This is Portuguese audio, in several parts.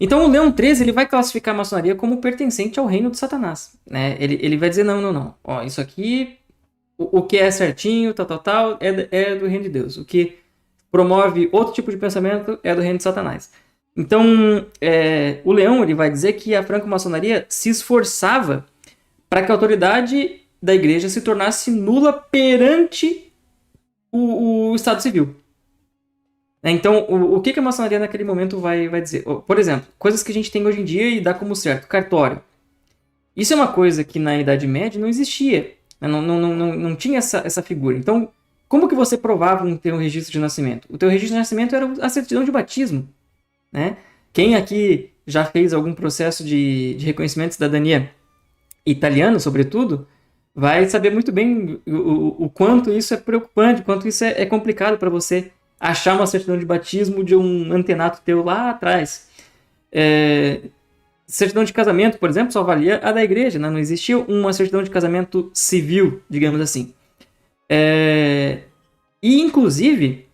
Então o Leão XIII ele vai classificar a maçonaria como pertencente ao reino de Satanás. Né? Ele vai dizer, não. Ó, isso aqui, o que é certinho, tal, é do reino de Deus. O que promove outro tipo de pensamento é do reino de Satanás. Então, o Leão ele vai dizer que a franco-maçonaria se esforçava para que a autoridade da igreja se tornasse nula perante o Estado Civil. Então, o que a maçonaria naquele momento vai dizer? Por exemplo, coisas que a gente tem hoje em dia e dá como certo, cartório. Isso é uma coisa que na Idade Média não existia. Não tinha essa figura. Então, como que você provava um teu registro de nascimento? O teu registro de nascimento era a certidão de batismo. Né? Quem aqui já fez algum processo de reconhecimento de cidadania italiano, sobretudo, vai saber muito bem o quanto isso é preocupante, o quanto isso é complicado para você achar uma certidão de batismo de um antenato teu lá atrás. Certidão de casamento, por exemplo, só valia a da igreja, né? Não existia uma certidão de casamento civil, digamos assim. E, inclusive,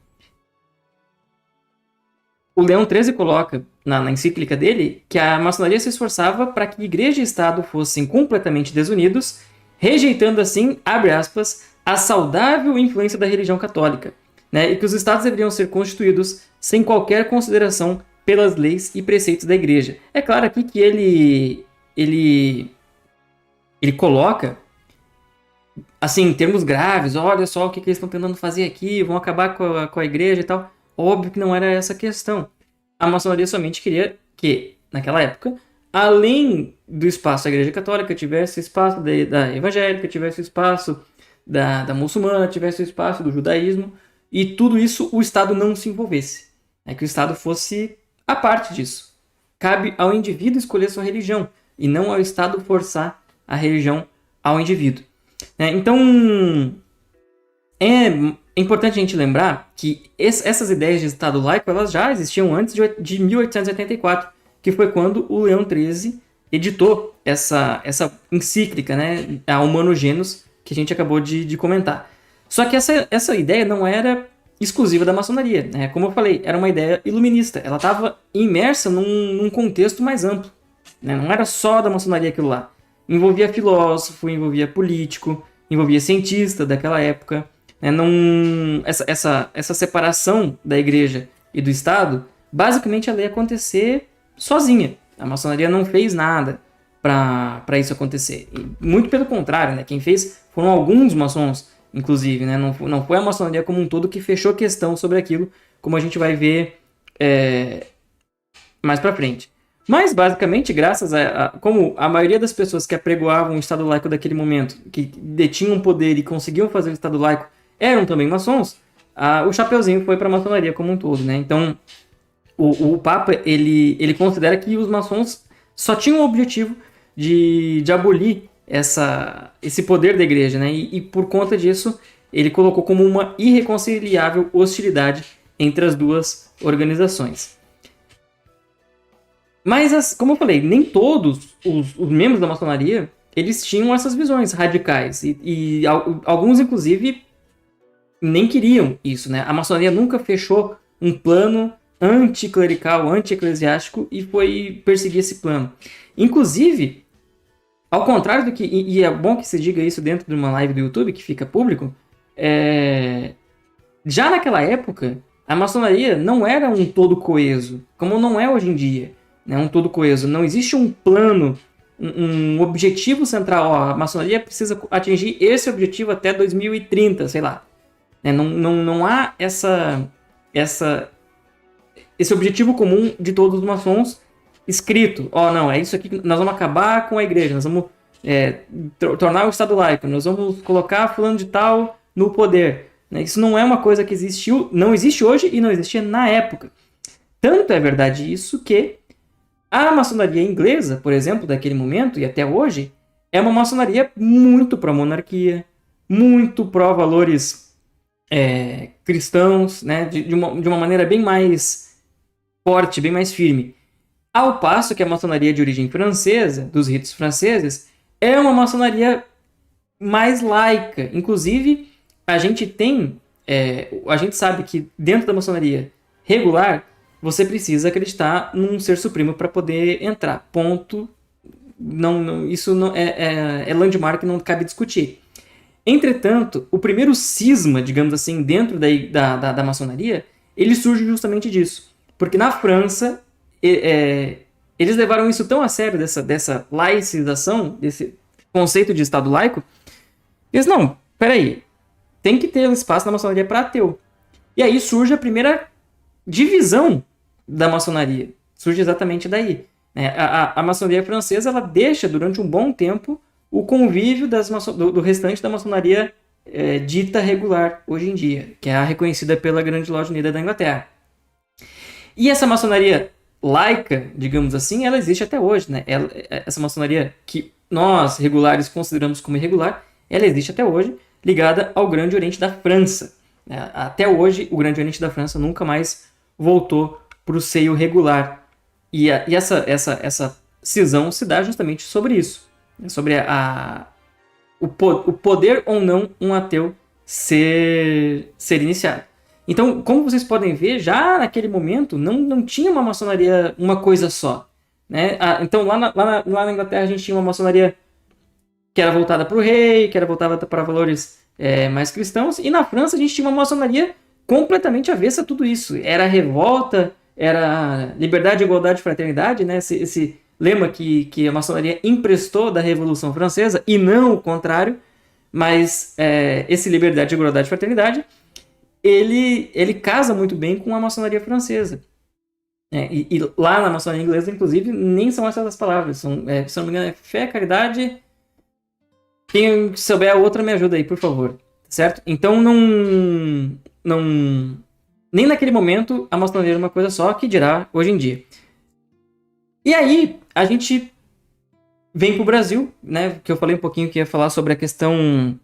o Leão XIII coloca na encíclica dele que a maçonaria se esforçava para que igreja e Estado fossem completamente desunidos, rejeitando assim, abre aspas, a saudável influência da religião católica, né? E que os Estados deveriam ser constituídos sem qualquer consideração pelas leis e preceitos da igreja. É claro aqui que ele coloca, assim, em termos graves, olha só o que eles estão tentando fazer aqui, vão acabar com a igreja e tal. Óbvio que não era essa a questão. A maçonaria somente queria que, naquela época, além do espaço da igreja católica, tivesse espaço da evangélica, tivesse espaço da muçulmana, tivesse espaço do judaísmo, e tudo isso o Estado não se envolvesse. Que o Estado fosse a parte disso. Cabe ao indivíduo escolher sua religião, e não ao Estado forçar a religião ao indivíduo. Então, é importante a gente lembrar que essas ideias de Estado laico elas já existiam antes de 1884, que foi quando o Leão XIII editou essa encíclica, né, a Humano Genus, que a gente acabou de comentar. Só que essa ideia não era exclusiva da maçonaria. Né? Como eu falei, era uma ideia iluminista. Ela estava imersa num contexto mais amplo. Né? Não era só da maçonaria aquilo lá. Envolvia filósofo, envolvia político, envolvia cientista daquela época. Essa separação da igreja e do Estado, basicamente ela ia acontecer sozinha. A maçonaria não fez nada para isso acontecer. E muito pelo contrário, né? Quem fez foram alguns maçons, inclusive. Né? Não foi a maçonaria como um todo que fechou questão sobre aquilo, como a gente vai ver mais para frente. Mas, basicamente, graças como a maioria das pessoas que apregoavam o Estado laico daquele momento, que detinham poder e conseguiam fazer o Estado laico, eram também maçons, o chapeuzinho foi para a maçonaria como um todo. Né? Então, o Papa ele considera que os maçons só tinham o objetivo de abolir esse poder da igreja. Né? E por conta disso, ele colocou como uma irreconciliável hostilidade entre as duas organizações. Mas, como eu falei, nem todos os membros da maçonaria eles tinham essas visões radicais. E alguns, inclusive, nem queriam isso. Né? A maçonaria nunca fechou um plano anticlerical, anti-eclesiástico e foi perseguir esse plano. Inclusive, ao contrário do que... E é bom que se diga isso dentro de uma live do YouTube, que fica público. Já naquela época, a maçonaria não era um todo coeso, como não é hoje em dia. Né, um todo coeso. Não existe um plano, um objetivo central. A maçonaria precisa atingir esse objetivo até 2030, sei lá. Né, não há esse objetivo comum de todos os maçons escrito. Não, é isso aqui que nós vamos acabar com a igreja, nós vamos tornar o Estado laico, nós vamos colocar fulano de tal no poder. Né, isso não é uma coisa que existiu, não existe hoje e não existia na época. Tanto é verdade isso que a maçonaria inglesa, por exemplo, daquele momento e até hoje, é uma maçonaria muito pró-monarquia, muito pró-valores cristãos, né, de uma maneira bem mais forte, bem mais firme. Ao passo que a maçonaria de origem francesa, dos ritos franceses, é uma maçonaria mais laica. Inclusive, a gente sabe que dentro da maçonaria regular, você precisa acreditar num ser supremo para poder entrar. Ponto. Isso não é landmark, não cabe discutir. Entretanto, o primeiro cisma, digamos assim, dentro da maçonaria, ele surge justamente disso. Porque na França, eles levaram isso tão a sério, dessa laicização, desse conceito de Estado laico, eles, não, peraí, tem que ter espaço na maçonaria para ateu. E aí surge a primeira divisão da maçonaria. Surge exatamente daí. A maçonaria francesa, ela deixa durante um bom tempo o convívio do restante da maçonaria dita regular hoje em dia, que é a reconhecida pela Grande Loja Unida da Inglaterra. E essa maçonaria laica, digamos assim, ela existe até hoje, né? Essa maçonaria que nós, regulares, consideramos como irregular, ela existe até hoje, ligada ao Grande Oriente da França. Até hoje, o Grande Oriente da França nunca mais voltou para o seio regular. E essa cisão se dá justamente sobre isso. Sobre o poder ou não um ateu ser iniciado. Então, como vocês podem ver, já naquele momento não tinha uma maçonaria, uma coisa só. Né? Então, lá na Inglaterra, a gente tinha uma maçonaria que era voltada para o rei, que era voltada para valores mais cristãos, e na França a gente tinha uma maçonaria completamente avessa a tudo isso. Era revolta, era liberdade, igualdade e fraternidade, né? Esse lema que a maçonaria emprestou da Revolução Francesa, e não o contrário, mas esse liberdade, igualdade e fraternidade, ele casa muito bem com a maçonaria francesa. E lá na maçonaria inglesa, inclusive, nem são essas as palavras. Se não me engano, é fé, caridade. Quem souber a outra, me ajuda aí, por favor. Certo? Então, nem naquele momento a maçonaria era uma coisa só, que dirá hoje em dia. E aí, a gente vem para o Brasil, né? Que eu falei um pouquinho que ia falar sobre a questão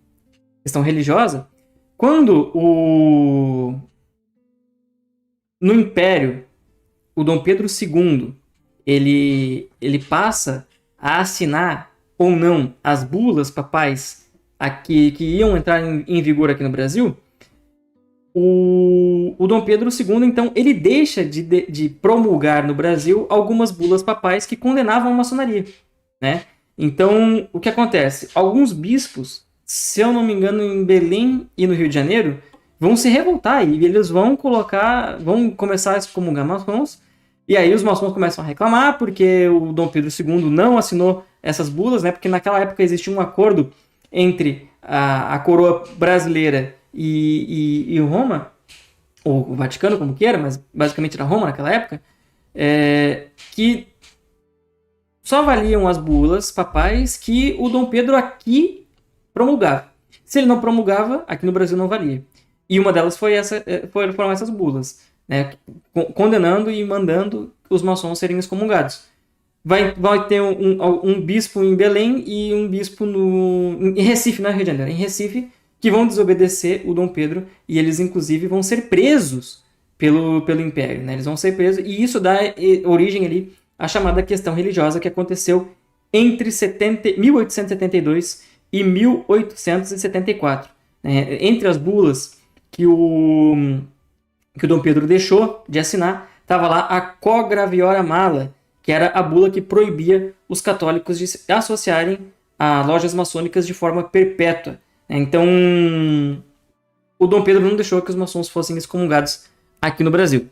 religiosa. Quando no Império, o Dom Pedro II, ele passa a assinar ou não as bulas papais que iam entrar em vigor aqui no Brasil, o Dom Pedro II, então, ele deixa de promulgar no Brasil algumas bulas papais que condenavam a maçonaria, né? Então, o que acontece? Alguns bispos, se eu não me engano, em Belém e no Rio de Janeiro, vão se revoltar e eles vão começar a excomungar maçons, e aí os maçons começam a reclamar porque o Dom Pedro II não assinou essas bulas, né? Porque naquela época existia um acordo entre a coroa brasileira e Roma, ou o Vaticano, como queira, mas basicamente era Roma naquela época, que só valiam as bulas papais que o Dom Pedro aqui promulgava. Se ele não promulgava, aqui no Brasil não valia. E uma delas foram essas bulas, né, condenando e mandando os maçons serem excomungados. Vai ter um bispo em Belém e um bispo em Recife, não é Rio de Janeiro, em Recife, que vão desobedecer o Dom Pedro, e eles inclusive vão ser presos pelo Império, né? Eles vão ser presos, e isso dá origem ali à chamada questão religiosa que aconteceu entre 1872 e 1874. Né? Entre as bulas que o Dom Pedro deixou de assinar, estava lá a Cograviora Mala, que era a bula que proibia os católicos de se associarem a lojas maçônicas de forma perpétua. Então, o Dom Pedro não deixou que os maçons fossem excomungados aqui no Brasil.